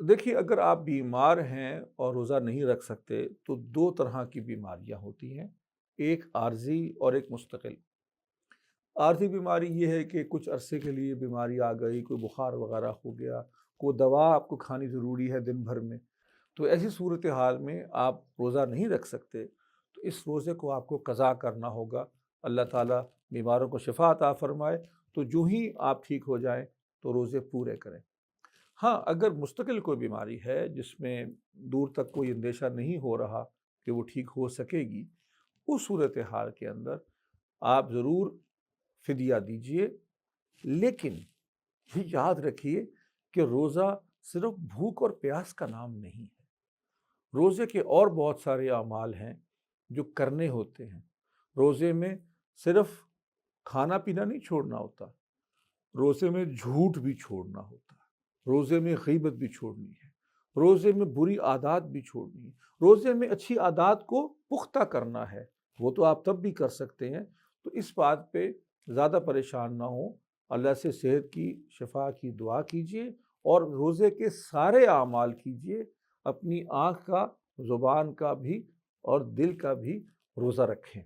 دیکھیے، اگر آپ بیمار ہیں اور روزہ نہیں رکھ سکتے تو دو طرح کی بیماریاں ہوتی ہیں، ایک عارضی اور ایک مستقل۔ عارضی بیماری یہ ہے کہ کچھ عرصے کے لیے بیماری آ گئی، کوئی بخار وغیرہ ہو گیا، کوئی دوا آپ کو کھانی ضروری ہے دن بھر میں، تو ایسی صورتحال میں آپ روزہ نہیں رکھ سکتے، تو اس روزے کو آپ کو قضا کرنا ہوگا۔ اللہ تعالیٰ بیماروں کو شفا عطا فرمائے، تو جو ہی آپ ٹھیک ہو جائیں تو روزے پورے کریں۔ ہاں، اگر مستقل کوئی بیماری ہے جس میں دور تک کوئی اندیشہ نہیں ہو رہا کہ وہ ٹھیک ہو سکے گی، اس صورتحال کے اندر آپ ضرور فدیہ دیجئے، لیکن یہ یاد رکھیے کہ روزہ صرف بھوک اور پیاس کا نام نہیں ہے۔ روزے کے اور بہت سارے اعمال ہیں جو کرنے ہوتے ہیں۔ روزے میں صرف کھانا پینا نہیں چھوڑنا ہوتا، روزے میں جھوٹ بھی چھوڑنا ہوتا ہے، روزے میں غیبت بھی چھوڑنی ہے، روزے میں بری عادات بھی چھوڑنی ہے، روزے میں اچھی عادات کو پختہ کرنا ہے، وہ تو آپ تب بھی کر سکتے ہیں۔ تو اس بات پہ زیادہ پریشان نہ ہوں، اللہ سے صحت کی شفا کی دعا کیجئے اور روزے کے سارے اعمال کیجئے، اپنی آنکھ کا، زبان کا بھی اور دل کا بھی روزہ رکھیں۔